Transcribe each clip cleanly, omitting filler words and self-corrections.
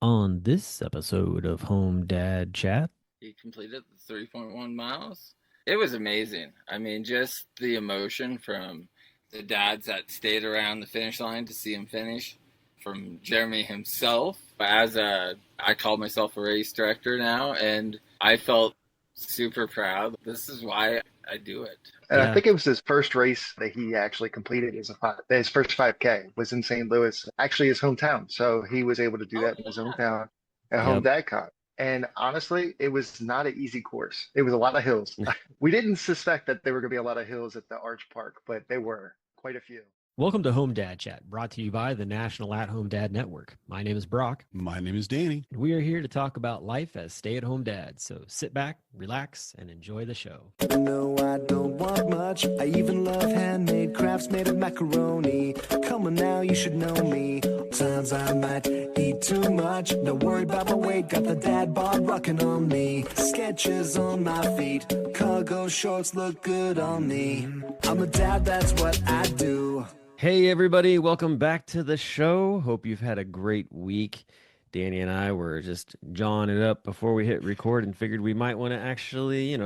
On this episode of Home Dad Chat, He completed the 3.1 miles. It was amazing. I mean, just the emotion from the dads that stayed around the finish line to see him finish, from Jeremy himself. I call myself a race director now, and I felt super proud. This is why I do it. And I yeah, think it was his first race that he actually completed as his first 5K was in St. Louis, actually his hometown. So he was able to do Oh, that in his hometown at Home yep. DadCon. And honestly, it was not an easy course. It was a lot of hills. We didn't suspect that there were going to be a lot of hills at the Arch Park, but there were quite a few. Welcome to Home Dad Chat, brought to you by the National At-Home Dad Network. My name is Brock, My name is Danny. and we are here to talk about life as stay-at-home dads. So sit back, relax, and enjoy the show. No, I don't want much. I even love handmade crafts made of macaroni. Come on now, you should know me. Times I might eat too much. Don't worry about my weight. Got the dad bod rocking on me. Sketches on my feet. Cargo shorts look good on me. I'm a dad, that's what I do. Hey, everybody, welcome back to the show. Hope you've had a great week. Danny and I were just jawing it up before we hit record and figured we might want to actually,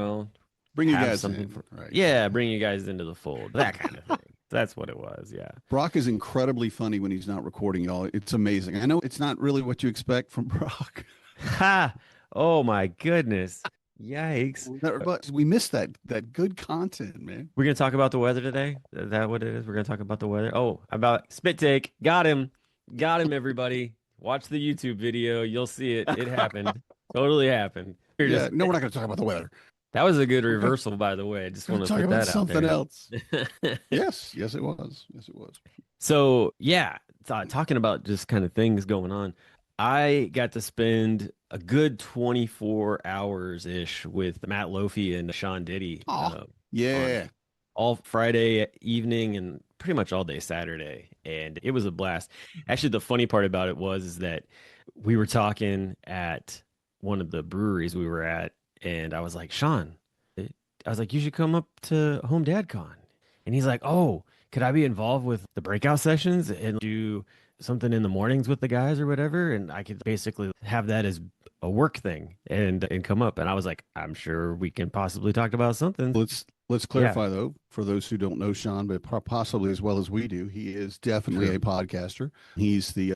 Bring you have guys something in. for, Right. yeah, bring you guys into the fold, that kind of thing. That's what it was, yeah. Brock is incredibly funny when he's not recording, y'all. It's amazing. I know it's not really what you expect from Brock. Ha! Oh my goodness. Yikes. But we missed that good content, man. We're gonna talk about the weather today. Is that what it is? We're gonna talk about the weather. Oh, about spit take. Got him. Got him, everybody. Watch the YouTube video. You'll see it. It happened. Totally happened. Yeah, no, we're not going to talk about the weather. That was a good reversal, by the way. I just We're want to talking put about that out something there. else. Yes, it was. Yes, it was. So yeah, talking about just kind of things going on. I got to spend a good 24 hours ish with Matt Lofi and Sean Diddy Aw, Yeah. all Friday evening and pretty much all day Saturday, and it was a blast. Actually, the funny part about it was is that we were talking at one of the breweries we were at, and I was like, Sean, I was like, you should come up to Home Dad Con, and he's like, oh, could I be involved with the breakout sessions and do something in the mornings with the guys or whatever, and I could basically have that as a work thing and come up. And I was like, I'm sure we can possibly talk about something. Let's clarify though, for those who don't know Sean, but possibly as well as we do, he is definitely True. a podcaster. He's the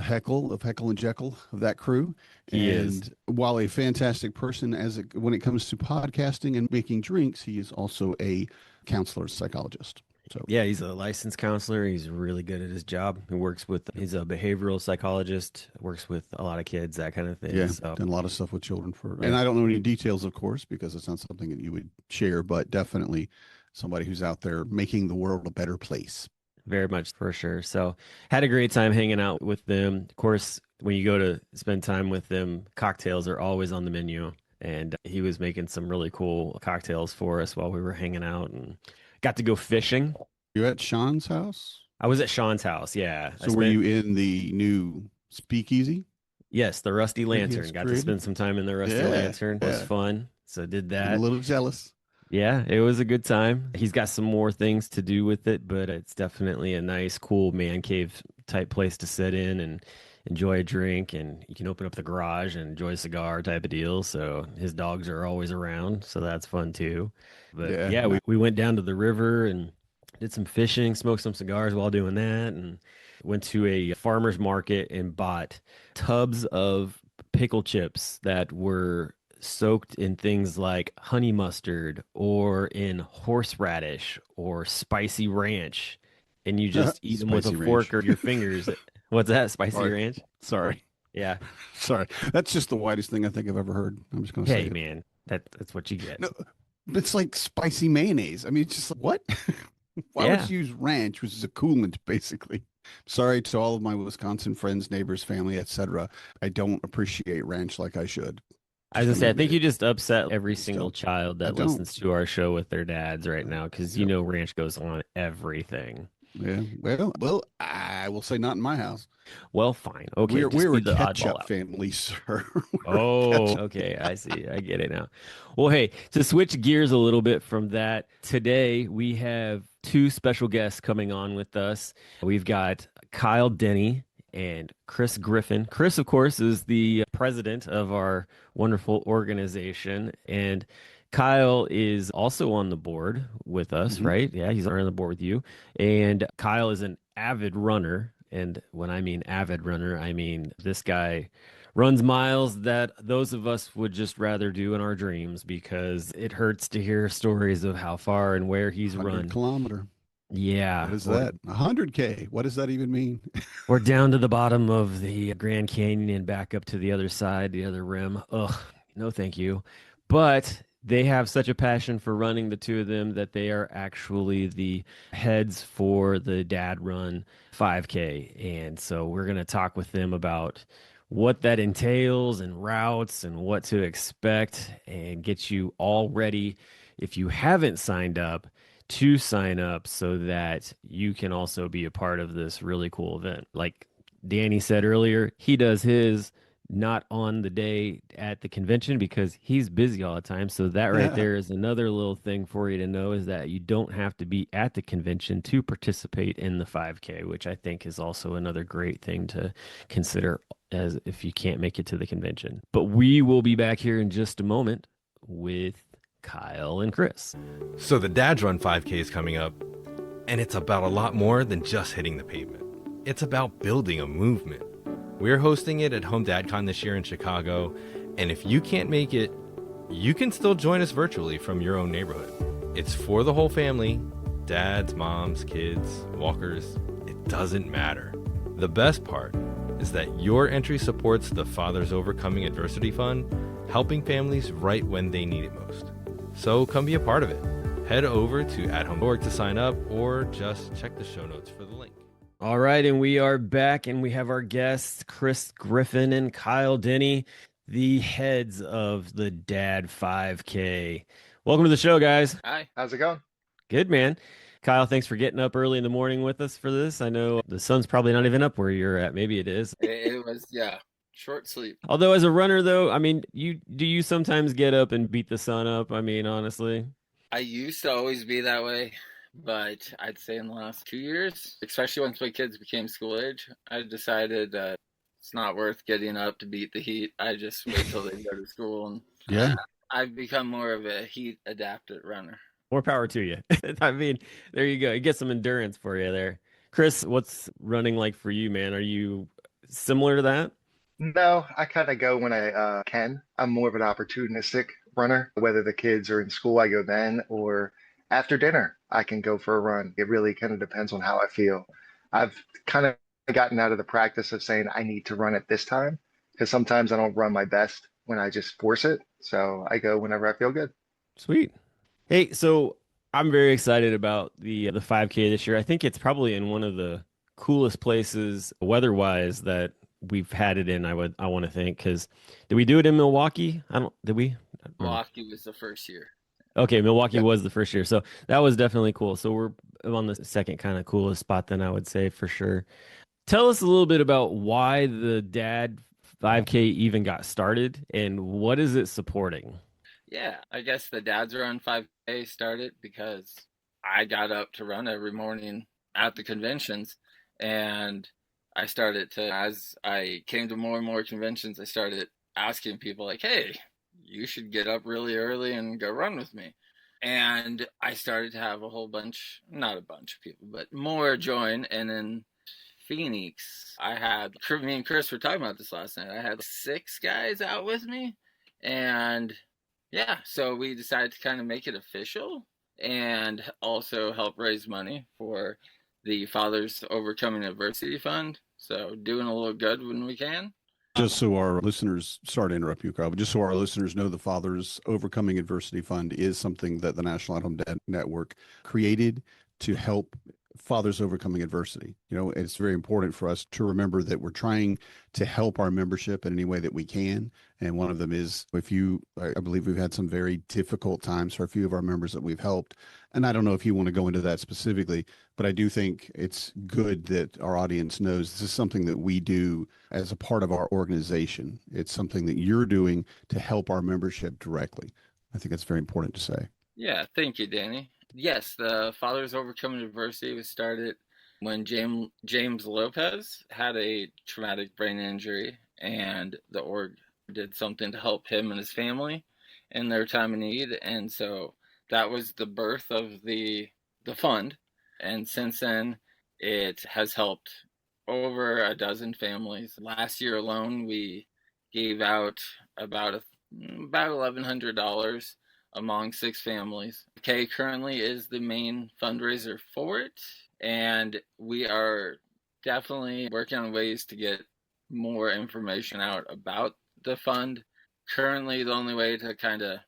Heckle of Heckle and Jekyll of that crew. He and is. while a fantastic person when it comes to podcasting and making drinks, he is also a counselor, psychologist. So Yeah, he's a licensed counselor. He's really good at his job. He's a behavioral psychologist, works with a lot of kids, that kind of thing. yeah, So done a lot of stuff with children Yeah. and I don't know any details, of course, because it's not something that you would share, but definitely somebody who's out there making the world a better place. very much for sure. So had a great time hanging out with them. Of course, when you go to spend time with them, cocktails are always on the menu. And he was making some really cool cocktails for us while we were hanging out and got to go fishing. You at Sean's house? I was at Sean's house. Yeah. So were you in the new speakeasy? Yes, the Rusty Lantern. Yes, Got to great. spend some time in the Rusty Yeah, Lantern. It was yeah. fun. So did I'm that. a little jealous. Yeah, it was a good time. He's got some more things to do with it, but it's definitely a nice, cool man cave type place to sit in and enjoy a drink. And you can open up the garage and enjoy a cigar type of deal. So his dogs are always around. So that's fun too. But Yeah. yeah, we went down to the river and did some fishing, smoked some cigars while doing that, and went to a farmer's market and bought tubs of pickle chips that were soaked in things like honey mustard or in horseradish or spicy ranch. And you just eat them with a Spicy fork ranch. or your fingers. What's that? Spicy Sorry. ranch? Sorry. Yeah. Sorry. That's just the whitest thing I think I've ever heard. I'm just going to say Hey, it. man, that's what you get. No, it's like spicy mayonnaise. I mean, it's just like, what? Why Yeah. would you use ranch, which is a coolant, basically? Sorry to all of my Wisconsin friends, neighbors, family, etc. I don't appreciate ranch like I should. I was gonna say, I think you just upset every Just single don't. child I that don't. listens to our show with their dads right now, because ranch goes on everything. Yeah. Well, I will say not in my house. Well, fine. Okay, just We're be a the oddball ketchup out. family, sir. Oh, okay. I see. I get it now. Well, hey, to switch gears a little bit from that, today we have two special guests coming on with us. We've got Kyle Denny. and Chris Griffin. Chris, of course, is the president of our wonderful organization, and Kyle is also on the board with us, Mhm. right? Yeah, he's on the board with you. And Kyle is an avid runner. And when I mean avid runner, I mean this guy runs miles that those of us would just rather do in our dreams because it hurts to hear stories of how far and where he's 100 run. kilometer. Yeah, What is that? 100K. What does that even mean? we're down to the bottom of the Grand Canyon and back up to the other side, the other rim. Ugh, no, thank you. But they have such a passion for running, the two of them, that they are actually the heads for the Dad Run 5K. And so we're going to talk with them about what that entails and routes and what to expect and get you all ready if you haven't signed up to sign up so that you can also be a part of this really cool event. Like Danny said earlier, he does his not on the day at the convention because he's busy all the time. So that right Yeah. there is another little thing for you to know is that you don't have to be at the convention to participate in the 5K, which I think is also another great thing to consider as if you can't make it to the convention. But we will be back here in just a moment with Kyle and Chris. So the Dad's Run 5K is coming up, and it's about a lot more than just hitting the pavement. It's about building a movement. We're hosting it at Home DadCon this year in Chicago, and if you can't make it, you can still join us virtually from your own neighborhood. It's for the whole family, dads, moms, kids, walkers, it doesn't matter. The best part is that your entry supports the Fathers Overcoming Adversity Fund, helping families right when they need it most. So come be a part of it. Head over to @home.org to sign up or just check the show notes for the link. All right, and we are back, and we have our guests, Chris Griffin and Kyle Denny, the heads of the Dad 5K. Welcome to the show, guys. Hi. How's it going? Good, man. Kyle, thanks for getting up early in the morning with us for this. I know the sun's probably not even up where you're at. Maybe it is. It was, yeah, short sleep. Although as a runner, though, I mean, you sometimes get up and beat the sun up? I mean, honestly. I used to always be that way, but I'd say in the last 2 years, especially once my kids became school age, I decided that it's not worth getting up to beat the heat. I just wait till they go to school, and Yeah. I've become more of a heat adapted runner. More power to you. I mean, there you go. You get some endurance for you there. Chris, what's running like for you, man? Are you similar to that? No, I kind of go when I can. I'm more of an opportunistic runner. Whether the kids are in school, I go then, or after dinner, I can go for a run. It really kind of depends on how I feel. I've kind of gotten out of the practice of saying I need to run at this time because sometimes I don't run my best when I just force it. So I go whenever I feel good. Sweet. Hey, so I'm very excited about the 5K this year. I think it's probably in one of the coolest places weather-wise that we've had it in. I want to think because did we do it in Milwaukee? Did we? Milwaukee was the first year. Okay, Milwaukee Yep. was the first year, so that was definitely cool. So we're on the second kind of coolest spot then I would say for sure. Tell us a little bit about why the Dad 5K even got started and what is it supporting? Yeah, I guess the Dads Run 5K started because I got up to run every morning at the conventions, and I started to, as I came to more and more conventions, I started asking people like, hey, you should get up really early and go run with me. And I started to have a whole bunch, not a bunch of people, but more join. And in Phoenix, I had, me and Chris were talking about this last night, I had 6 guys out with me. And yeah, so we decided to kind of make it official and also help raise money for the Fathers Overcoming Adversity Fund. So doing a little good when we can. Just so our listeners, sorry to interrupt you, Carl, but just so our listeners know, the Fathers Overcoming Adversity Fund is something that the National At-Home Dad Network created to help fathers overcoming adversity. You know, it's very important for us to remember that we're trying to help our membership in any way that we can. And one of them is I believe we've had some very difficult times for a few of our members that we've helped. And I don't know if you want to go into that specifically, but I do think it's good that our audience knows this is something that we do as a part of our organization. It's something that you're doing to help our membership directly. I think that's very important to say. Yeah, thank you, Danny. Yes, the Fathers Overcoming Adversity was started when James Lopez had a traumatic brain injury, and the org did something to help him and his family in their time of need, and so that was the birth of the fund. And since then, it has helped over a dozen families. Last year alone, we gave out about $1,100 among 6 families. K currently is the main fundraiser for it, and we are definitely working on ways to get more information out about the fund. Currently, the only way to kind of,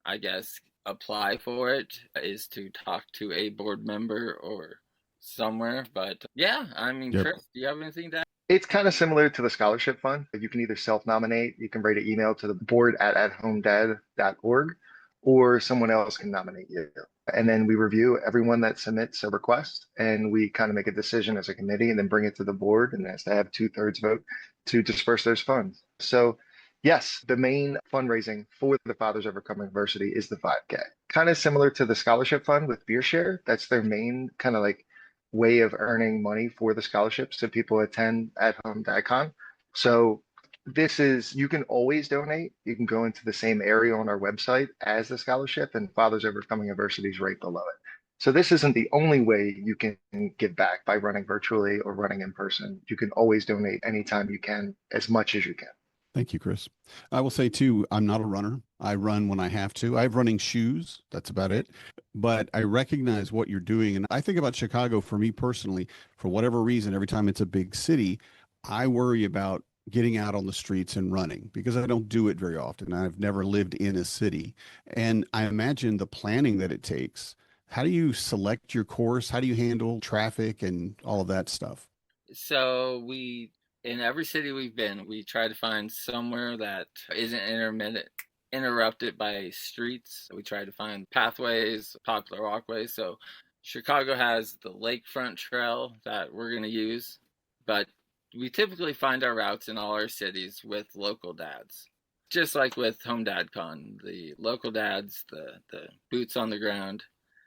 I guess, apply for it is to talk to a board member or somewhere. But yeah, I mean, Yep. Chris, do you have anything to add? It's kind of similar to the scholarship fund. You can either self-nominate, you can write an email to the board at homedad.org, or someone else can nominate you. And then we review everyone that submits a request, and we kind of make a decision as a committee and then bring it to the board, and it has to have 2/3 vote to disperse those funds. So yes, the main fundraising for the Fathers Overcoming Adversity is the 5K. Kind of similar to the scholarship fund with Beer Share. That's their main kind of like way of earning money for the scholarships so people attend at home DACon. So this is, you can always donate. You can go into the same area on our website as the scholarship, and Fathers Overcoming Adversity is right below it. So this isn't the only way you can give back by running virtually or running in person. You can always donate anytime you can, as much as you can. Thank you, Chris. I will say too, I'm not a runner. I run when I have to. I have running shoes. That's about it. But I recognize what you're doing. And I think about Chicago for me personally, for whatever reason, every time it's a big city, I worry about getting out on the streets and running because I don't do it very often. I've never lived in a city. And I imagine the planning that it takes. How do you select your course? How do you handle traffic and all of that stuff? So in every city we've been, we try to find somewhere that isn't interrupted by streets. We try to find pathways, popular walkways. So Chicago has the Lakefront Trail that we're going to use, but we typically find our routes in all our cities with local dads. Just like with Home Dad Con, the local dads, the boots on the ground,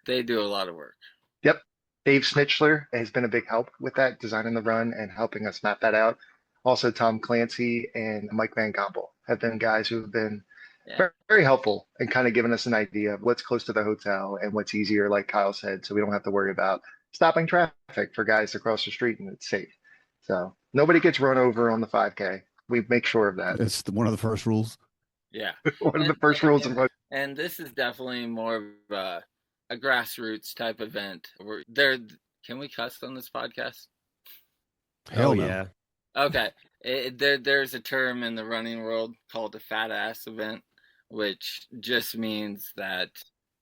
they do a lot of work. Yep. Dave Snitchler has been a big help with that, designing the run and helping us map that out. Also, Tom Clancy and Mike Van Gompel have been guys who have been Yeah. very helpful and kind of giving us an idea of what's close to the hotel and what's easier, like Kyle said, so we don't have to worry about stopping traffic for guys across the street and it's safe. So nobody gets run over on the 5K. We make sure of that. It's one of the first rules. Yeah. One of the first rules of And this is definitely more of a grassroots type event. Can we cuss on this podcast? Hell Oh, no. yeah. Okay. There's a term in the running world called a fat ass event, which just means that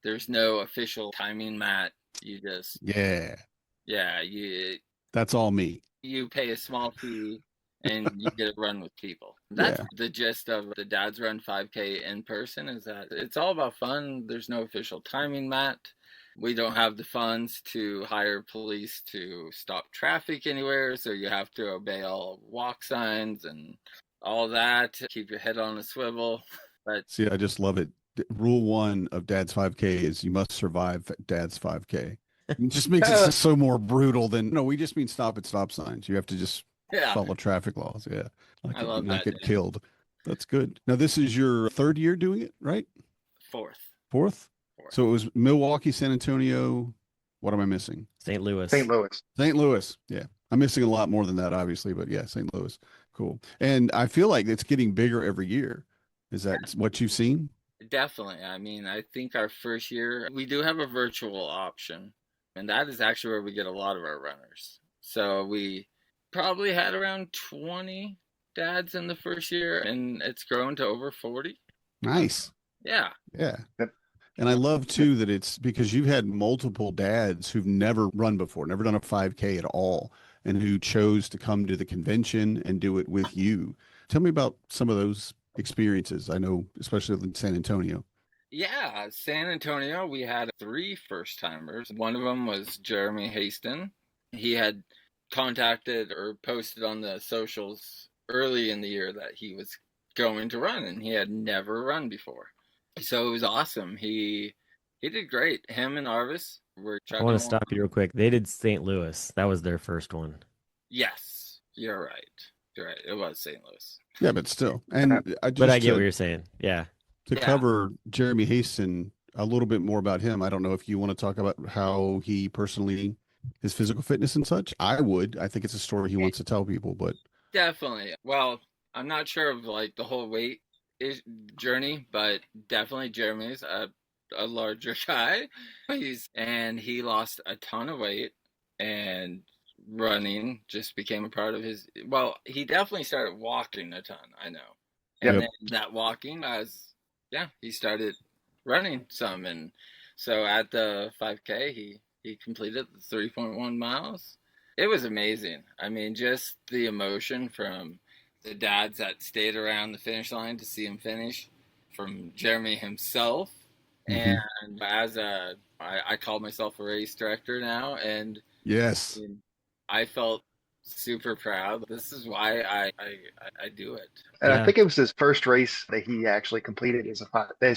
there's no official timing mat. You just, Yeah. yeah, That's all me. you pay a small fee and you get to run with people. That's Yeah. the gist of the Dads Run 5K in person, is that it's all about fun. There's no official timing mat. We don't have the funds to hire police to stop traffic anywhere, so you have to obey all walk signs and all that. Keep your head on a swivel. But See, I just love it. Rule 1 of Dad's 5K is you must survive Dad's 5K. It just makes it so more brutal than, no, we just mean stop at stop signs. You have to just yeah, follow traffic laws. Yeah. I love Not that. get killed. That's good. Now, this is your third year doing it, right? Fourth. Fourth? So it was Milwaukee, San Antonio. What am I missing? St. Louis. St. Louis. St. Louis. Yeah. I'm missing a lot more than that, obviously, but yeah, St. Louis. Cool. And I feel like it's getting bigger every year. Is that what you've seen? Definitely. I mean, I think our first year, we do have a virtual option, and that is actually where we get a lot of our runners. So we probably had around 20 dads in the first year, and it's grown to over 40. Nice. Yeah. Yeah. Yep. And I love too that it's because you've had multiple dads who've never run before, never done a 5K at all, and who chose to come to the convention and do it with you. Tell me about some of those experiences. I know, especially in San Antonio. Yeah, San Antonio, we had 3 first timers. One of them was Jeremy Haston. He had contacted or posted on the socials early in the year that he was going to run, and he had never run before. So it was awesome. He He did great. Him and Arvis were I chugging want to along. stop you real quick. They did St. Louis. That was their first one. Yes, you're right. You're right. It was St. Louis. Yeah, but still. And I But I just get what you're saying. Yeah. to Yeah. cover Jeremy Haston a little bit more about him. I don't know if you want to talk about how he personally, his physical fitness and such. I would. I think it's a story he wants to tell people, but Definitely. Well, I'm not sure of like the whole weight journey, but definitely Jeremy's a larger guy. He lost a ton of weight, and running just became a part of his. Well, he definitely started walking a ton. I know, and Yep. then that walking he started running some, and so at the 5K, he completed the 3.1 miles. It was amazing. I mean, just the emotion from the dads that stayed around the finish line to see him finish, from Jeremy himself, Mhm. and I call myself a race director now, and yes. I felt super proud. This is why I do it. And I Yeah. think it was his first race that he actually completed his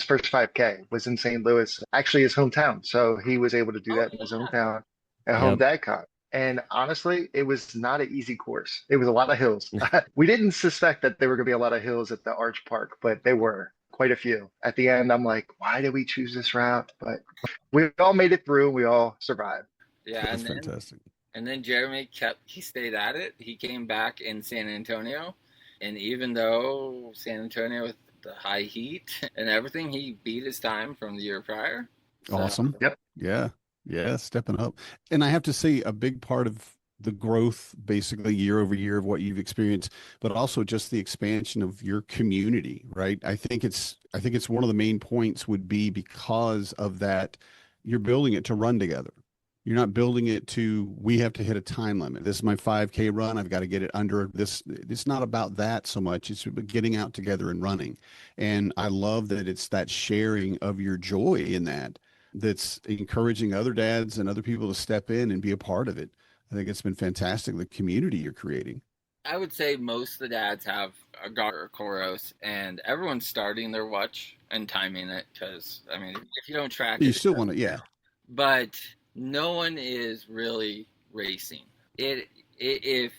first 5K was in St. Louis, actually his hometown. So he was able to do Oh, that in his yeah. hometown at Home Yep. DadCon. And honestly, it was not an easy course. It was a lot of hills. We didn't suspect that there were going to be a lot of hills at the Arch Park, but there were quite a few. At the end, I'm like, why did we choose this route? But we all made it through. We all survived. Yeah, That's fantastic. And then Jeremy he stayed at it. He came back in San Antonio. And even though San Antonio with the high heat and everything, he beat his time from the year prior. So, Awesome. Yep. Yeah. Yeah. Stepping up. And I have to say, a big part of the growth, basically year over year of what you've experienced, but also just the expansion of your community, right? I think it's one of the main points would be because of that, you're building it to run together. You're not building it to, we have to hit a time limit. This is my 5K run. I've got to get it under this. It's not about that so much. It's about getting out together and running. And I love that it's that sharing of your joy in that that's encouraging other dads and other people to step in and be a part of it. I think it's been fantastic, the community you're creating. I would say most of the dads have a Gar or Koros, and everyone's starting their watch and timing it because, I mean, if you don't track You it, still want to, yeah. but no one is really racing. If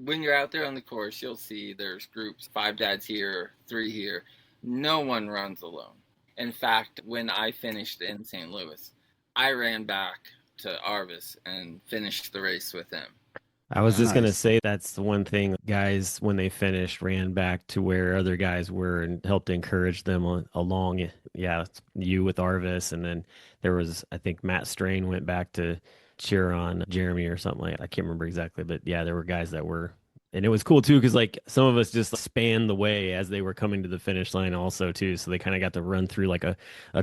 when you're out there on the course, you'll see there's groups, 5 dads here, 3 here. No one runs alone. In fact, when I finished in St. Louis, I ran back to Arvis and finished the race with him. I was just going to Nice. say that's the one thing guys, when they finished, ran back to where other guys were and helped encourage them along. Yeah, you with Arvis. And then there was, I think Matt Strain went back to cheer on Jeremy or something like that. I can't remember exactly, but yeah, there were guys that were. And it was cool too, because like some of us just spanned the way as they were coming to the finish line also too. So they kind of got to run through like a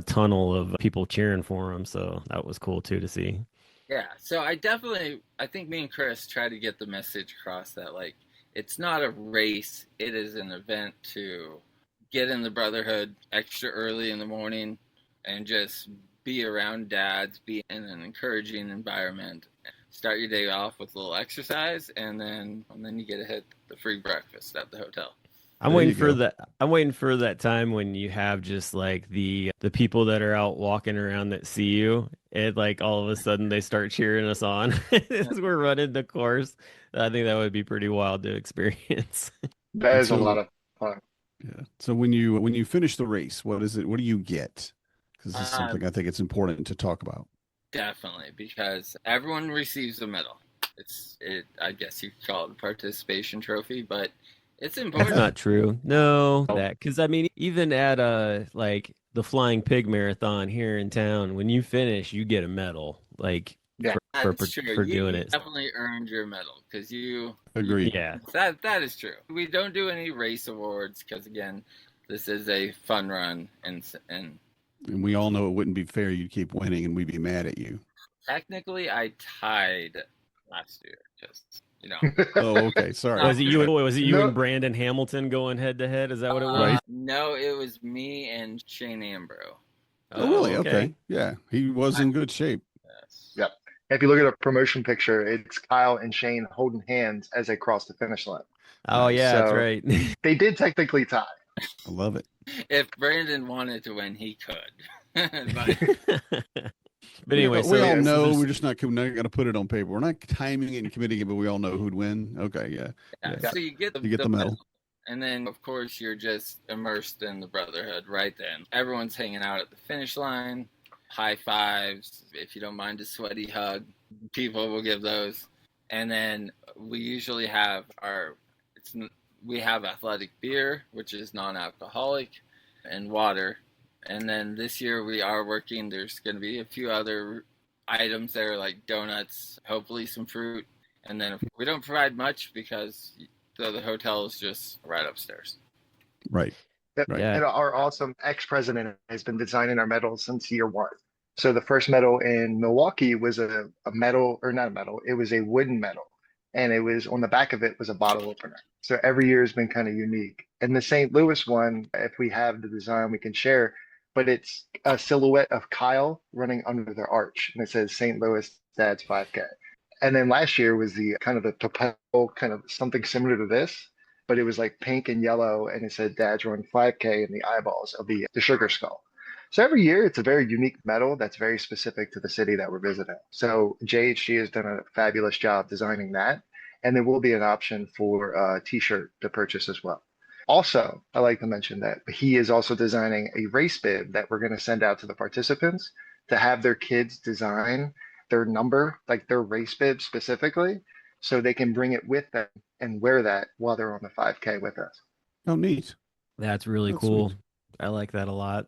tunnel of people cheering for them. So that was cool too to see. Yeah, so I think me and Chris try to get the message across that, like, it's not a race, it is an event to get in the brotherhood extra early in the morning and just be around dads, be in an encouraging environment. Start your day off with a little exercise, and then you get to hit the free breakfast at the hotel. I'm There waiting you for go. that. I'm waiting for that time when you have just like the people that are out walking around that see you, and like all of a sudden they start cheering us on as we're running the course. I think that would be pretty wild to experience. That And is a lot so, of fun. yeah. So when you finish the race, what is it? What do you get? Because this is Uh, something I think it's important to talk about. Definitely, because everyone receives a medal. I guess you could call it a participation trophy, but it's That's important. not true. No, that because I mean, even at like the Flying Pig Marathon here in town, when you finish, you get a medal. Like Yeah. That's true. for You doing it. definitely earned your medal because Agreed. Yeah. that is true. We don't do any race awards because again, this is a fun run, and And we all know it wouldn't be fair. You'd keep winning and we'd be mad at you. technically I tied last year. Just Oh, okay. Sorry. Was it you? Was it you No, and Brandon Hamilton going head to head? Is that what it was? Right. No, it was me and Shane Ambro. Oh, really? Okay. Yeah. He was in good shape. Yes. yep. If you look at a promotion picture, it's Kyle and Shane holding hands as they cross the finish line. Oh yeah, that's So right. they did technically tie. I love it. If Brandon wanted to win, he could. But But anyway, We so all yeah, so know there's we're just not going to put it on paper. We're not timing it and committing it, but we all know who'd win. Okay, yeah, yeah, yeah. so you get You get the medal. and then of course you're just immersed in the brotherhood right then. Everyone's hanging out at the finish line, high fives. If you don't mind a sweaty hug, people will give those. And then we usually have we have athletic beer, which is non-alcoholic, and water. And then this year we are working. There's going to be a few other items there like donuts, hopefully some fruit, and then we don't provide much because the hotel is just right upstairs. Right. Yep. Right. yeah. And our awesome ex-president has been designing our medals since year one. So the first medal in Milwaukee was a medal, or not a medal, it was a wooden medal. And it was on the back of it was a bottle opener. So every year has been kind of unique. And the St. Louis one, if we have the design, we can share, but it's a silhouette of Kyle running under the arch. And it says St. Louis Dad's 5K. And then last year was the kind of the propel, kind of something similar to this, but it was like pink and yellow, and it said "Dad's Run 5K" in the eyeballs of the sugar skull. So every year, it's a very unique medal that's very specific to the city that we're visiting. So JHG has done a fabulous job designing that, and there will be an option for a T-shirt to purchase as well. Also, I like to mention that he is also designing a race bib that we're going to send out to the participants to have their kids design their number, like their race bib specifically, so they can bring it with them and wear that while they're on the 5K with us. Oh, neat. That's really That's cool. sweet. I like that a lot.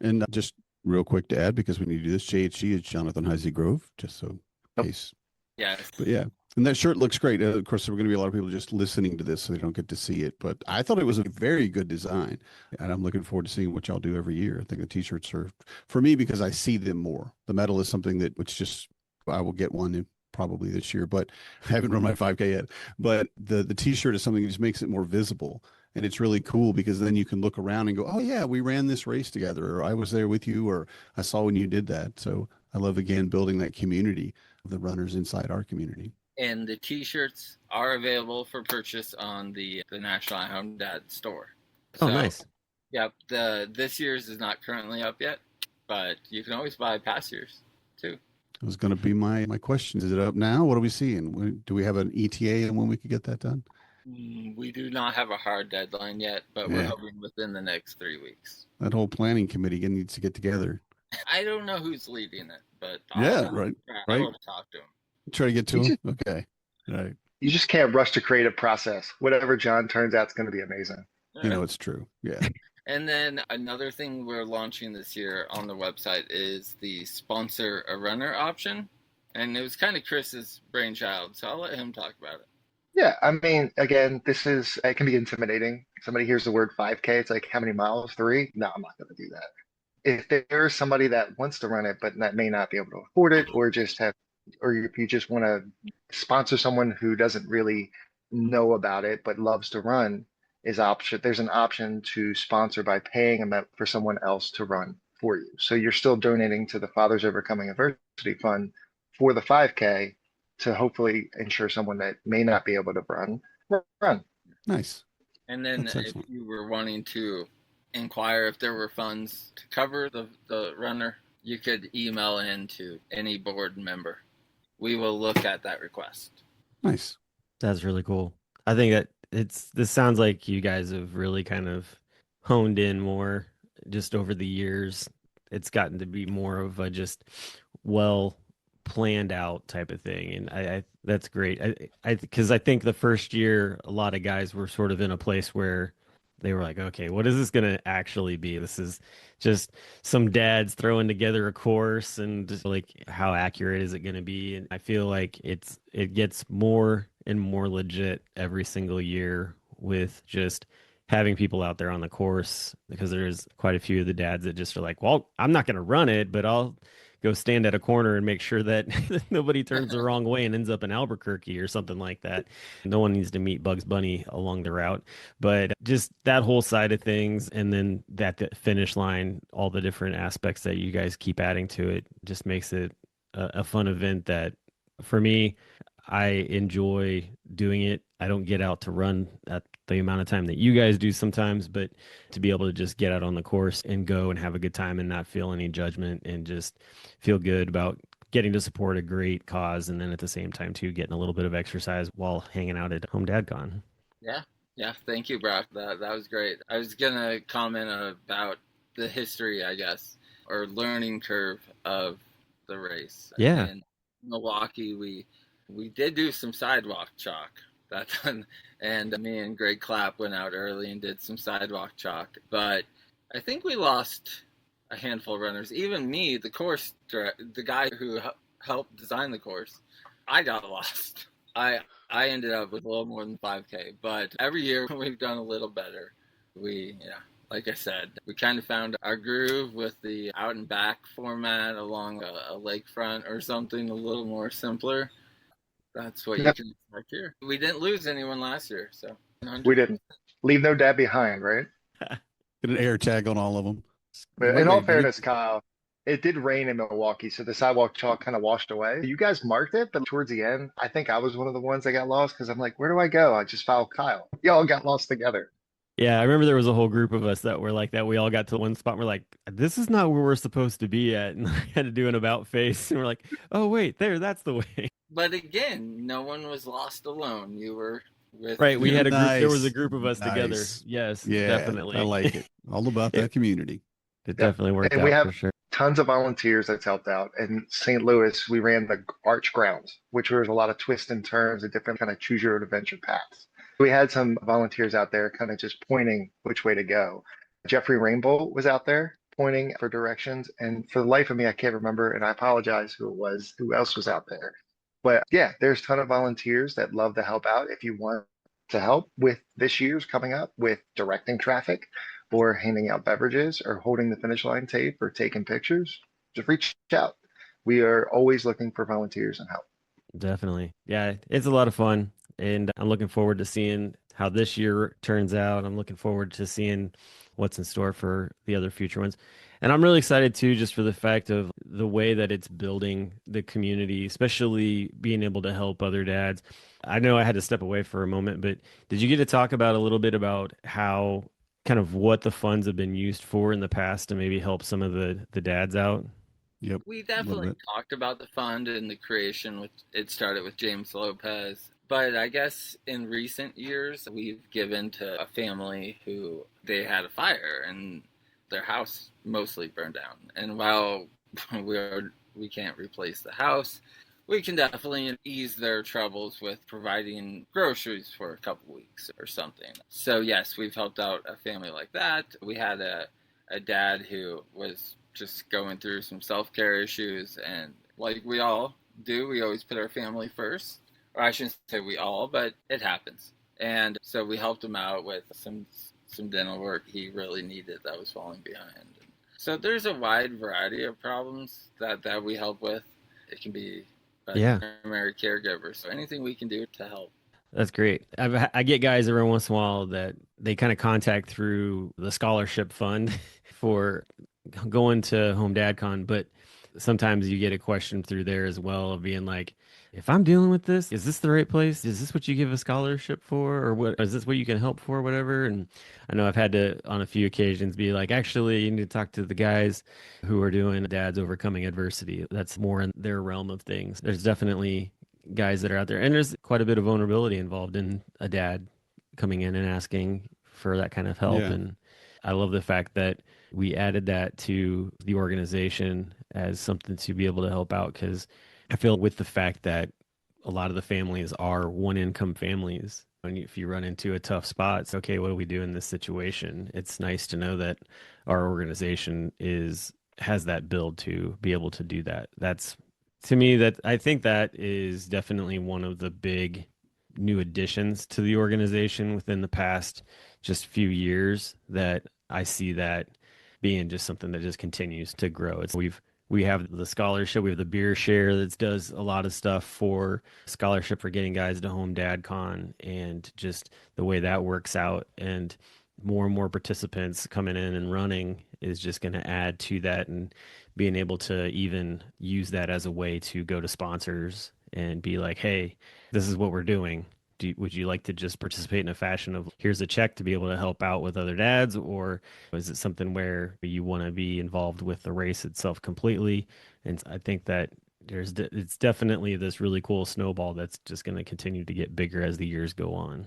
And just real quick to add, because we need to do this, JHG is Jonathan Heisey Grove, just so in Yep. case. Yes. But yeah, and that shirt looks great. Of course, there are going to be a lot of people just listening to this, so they don't get to see it. But I thought it was a very good design, and I'm looking forward to seeing what y'all do every year. I think the T-shirts are for me because I see them more. The medal is something that which just I will get one probably this year, but I haven't run my 5K yet. But the T-shirt is something that just makes it more visible. And it's really cool because then you can look around and go, oh, yeah, we ran this race together, or I was there with you, or I saw when you did that. So I love, again, building that community of the runners inside our community. And the T-shirts are available for purchase on the National Home Dad store. Oh, nice. Yep. This year's is not currently up yet, but you can always buy past years too. It was going to be my question. Is it up now? What are we seeing? Do we have an ETA and when we could get that done? We do not have a hard deadline yet, but we're hoping within the next 3 weeks. That whole planning committee needs to get together. I don't know who's leading it, but Right. I will talk to him. Try to get to him. Okay. Right. You just can't rush the creative process. Whatever John turns out is going to be amazing. It's true. Yeah. And then another thing we're launching this year on the website is the sponsor a runner option. And it was kind of Chris's brainchild, so I'll let him talk about it. Yeah, I mean, again, it can be intimidating. Somebody hears the word 5K, it's like, how many miles? 3? No, I'm not going to do that. If there's somebody that wants to run it, but that may not be able to afford it, or if you just want to sponsor someone who doesn't really know about it, but loves to run, there's an option to sponsor by paying for someone else to run for you. So you're still donating to the Fathers Overcoming Adversity Fund for the 5K to hopefully ensure someone that may not be able to run. Nice. And then if you were wanting to inquire if there were funds to cover the runner, you could email in to any board member. We will look at that request. Nice. That's really cool. I think that this sounds like you guys have really kind of honed in more just over the years. It's gotten to be more of a just well planned out type of thing, and I that's great. Because I think the first year a lot of guys were sort of in a place where they were like, okay, what is this going to actually be? This is just some dads throwing together a course, and just like, how accurate is it going to be? And I feel like it gets more and more legit every single year with just having people out there on the course, because there's quite a few of the dads that just are like, well, I'm not going to run it, but I'll go stand at a corner and make sure that nobody turns the wrong way and ends up in Albuquerque or something like that. No one needs to meet Bugs Bunny along the route, but just that whole side of things. And then that finish line, all the different aspects that you guys keep adding to it just makes it a fun event that for me, I enjoy doing it. I don't get out to run at the amount of time that you guys do sometimes, but to be able to just get out on the course and go and have a good time and not feel any judgment and just feel good about getting to support a great cause. And then at the same time, too, getting a little bit of exercise while hanging out at Home Dad Con. Yeah, yeah. Thank you, Brock. That was great. I was gonna comment about the history, I guess, or learning curve of the race. Yeah. In Milwaukee, we did do some sidewalk chalk. That and me and Greg Clapp went out early and did some sidewalk chalk. But I think we lost a handful of runners. Even me, the guy who helped design the course, I got lost. I ended up with a little more than 5K, but every year we've done a little better. Like I said, we kind of found our groove with the out and back format along a lakefront or something a little more simpler. That's what you can expect here. We didn't lose anyone last year, so 100. We didn't leave no dad behind, right? Get an air tag on all of them. But in all fairness, Kyle, it did rain in Milwaukee, so the sidewalk chalk kind of washed away. You guys marked it, but towards the end, I think I was one of the ones that got lost because I'm like, where do I go? I just followed Kyle. Y'all got lost together. Yeah, I remember there was a whole group of us that were like that. We all got to one spot. And we're like, this is not where we're supposed to be at. And I had to do an about face. And we're like, oh, wait, that's the way. But again, no one was lost alone. You were with. Right. We had a group. Nice. There was a group of us together. Nice. Yes, Yeah, definitely. I like it. All about that community. It definitely worked And out we have for sure. tons of volunteers that's helped out. In St. Louis, we ran the Arch Grounds, which was a lot of twists and turns and different kind of choose your own adventure paths. We had some volunteers out there kind of just pointing which way to go. Jeffrey Rainbow was out there pointing for directions. And for the life of me, I can't remember, and I apologize who else was out there. But yeah, there's a ton of volunteers that love to help out. If you want to help with this year's coming up with directing traffic or handing out beverages or holding the finish line tape or taking pictures, just reach out. We are always looking for volunteers and help. Definitely. Yeah, it's a lot of fun. And I'm looking forward to seeing how this year turns out. I'm looking forward to seeing what's in store for the other future ones. And I'm really excited too, just for the fact of the way that it's building the community, especially being able to help other dads. I know I had to step away for a moment, but did you get to talk about a little bit about how kind of what the funds have been used for in the past to maybe help some of the dads out? Yep. We definitely talked about the fund and the creation. It started with James Lopez. But I guess in recent years, we've given to a family who they had a fire and their house mostly burned down. And while we can't replace the house, we can definitely ease their troubles with providing groceries for a couple weeks or something. So yes, we've helped out a family like that. We had a dad who was just going through some self-care issues, and like we all do, we always put our family first. Or I shouldn't say we all, but it happens. And so we helped him out with some dental work he really needed that was falling behind. So there's a wide variety of problems that we help with. It can be a primary caregiver. So anything we can do to help. That's great. I get guys every once in a while that they kind of contact through the scholarship fund for going to Home Dad Con, but sometimes you get a question through there as well of being like, if I'm dealing with this, is this the right place? Is this what you give a scholarship for? Or what is this what you can help for, whatever? And I know I've had to, on a few occasions, be like, actually, you need to talk to the guys who are doing Dads Overcoming Adversity. That's more in their realm of things. There's definitely guys that are out there. And there's quite a bit of vulnerability involved in a dad coming in and asking for that kind of help. Yeah. And I love the fact that we added that to the organization as something to be able to help out, because I feel with the fact that a lot of the families are one income families. And if you run into a tough spot, it's okay, what do we do in this situation? It's nice to know that our organization has that build to be able to do that. That's, to me, that I think that is definitely one of the big new additions to the organization within the past just few years, that I see that being just something that just continues to grow. We have the scholarship, we have the beer share that does a lot of stuff for scholarship for getting guys to Home Dad Con, and just the way that works out, and more participants coming in and running is just going to add to that, and being able to even use that as a way to go to sponsors and be like, hey, this is what we're doing. would you like to just participate in a fashion of here's a check to be able to help out with other dads, or is it something where you want to be involved with the race itself completely? And I think that it's definitely this really cool snowball that's just going to continue to get bigger as the years go on.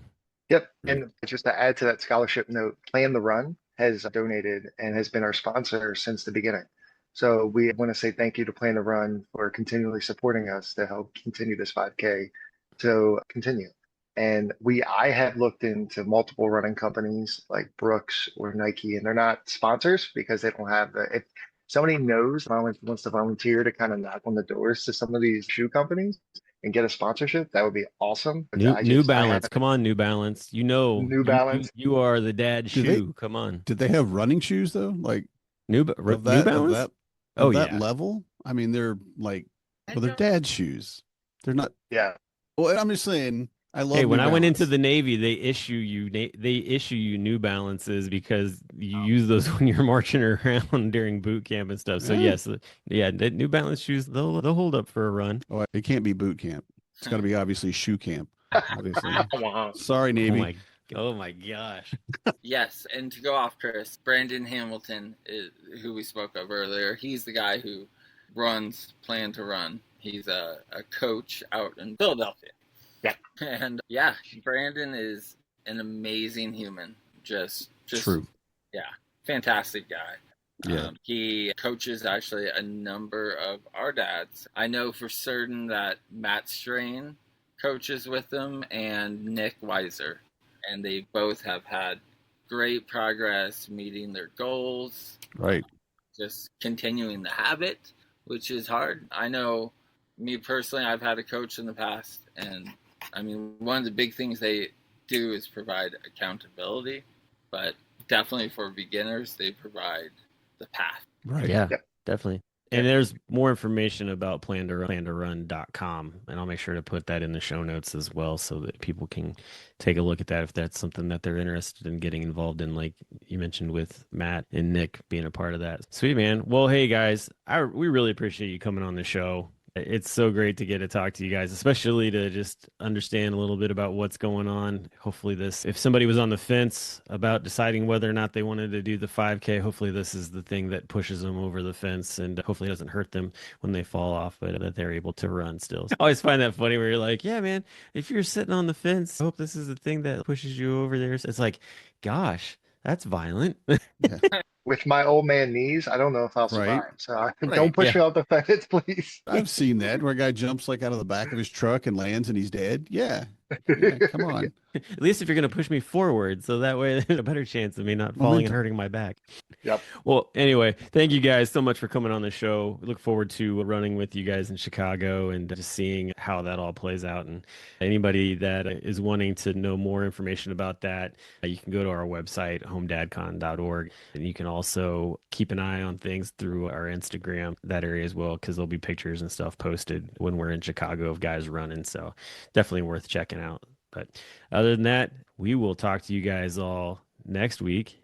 Yep. Mm. And just to add to that scholarship note, Plan the Run has donated and has been our sponsor since the beginning. So we want to say thank you to Plan the Run for continually supporting us to help continue this 5K to continue. And I have looked into multiple running companies like Brooks or Nike, and they're not sponsors because they don't have if somebody knows wants to volunteer to kind of knock on the doors to some of these shoe companies and get a sponsorship, that would be awesome. But New I Balance, haven't. come on, New Balance. You know, New Balance. you are the dad Do they shoe. Come on, did they have running shoes though? Like New Balance. Oh of that yeah. level? I mean, they're like, well, they're dad shoes. They're not. Yeah. Well, I'm just saying. I love Hey, New when I went into Balance. the Navy, they issue you New Balances because you use those when you're marching around during boot camp and stuff. So Yeah. yes, yeah, the New Balance shoes they'll hold up for a run. Oh, it can't be boot camp. It's got to be obviously shoe camp. Obviously. Wow. Sorry, Oh Navy. oh my gosh. Yes, and to go off, Chris, Brandon Hamilton, is, who we spoke of earlier, he's the guy who runs Plan to Run. He's a coach out in Philadelphia. Yeah. And yeah, Brandon is an amazing human. Just True. Yeah, fantastic guy. Yeah. He coaches actually a number of our dads. I know for certain that Matt Strain coaches with them and Nick Weiser. And they both have had great progress meeting their goals, Right. just continuing the habit, which is hard. I know me personally, I've had a coach in the past, and I mean, one of the big things they do is provide accountability, but definitely for beginners, they provide the path. Right. Yeah, Yep. definitely. And there's more information about plantorun.com, and I'll make sure to put that in the show notes as well so that people can take a look at that if that's something that they're interested in getting involved in, like you mentioned with Matt and Nick being a part of that. Sweet, man. Well, hey guys, we really appreciate you coming on the show. It's so great to get to talk to you guys, especially to just understand a little bit about what's going on. Hopefully if somebody was on the fence about deciding whether or not they wanted to do the 5K, hopefully this is the thing that pushes them over the fence and hopefully doesn't hurt them when they fall off, but that they're able to run still. I always find that funny where you're like, yeah, man, if you're sitting on the fence, I hope this is the thing that pushes you over there. It's like, gosh, that's violent. Yeah. With my old man knees, I don't know if I'll Right. survive. So Right. don't push Yeah. me off the fence, please. I've seen that where a guy jumps like out of the back of his truck and lands and he's dead. Yeah. Yeah. Come on. At least if you're going to push me forward, so that way there's a better chance of me not falling and Momentum. hurting my back. Yep. Well, anyway, thank you guys so much for coming on the show. We look forward to running with you guys in Chicago and just seeing how that all plays out. And anybody that is wanting to know more information about that, you can go to our website, homedadcon.org. And you can also keep an eye on things through our Instagram, that area as well, because there'll be pictures and stuff posted when we're in Chicago of guys running. So definitely worth checking out. But other than that, we will talk to you guys all next week.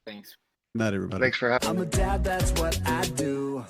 Thanks. Not everybody. Thanks for having me. I'm a dad, that's what I do.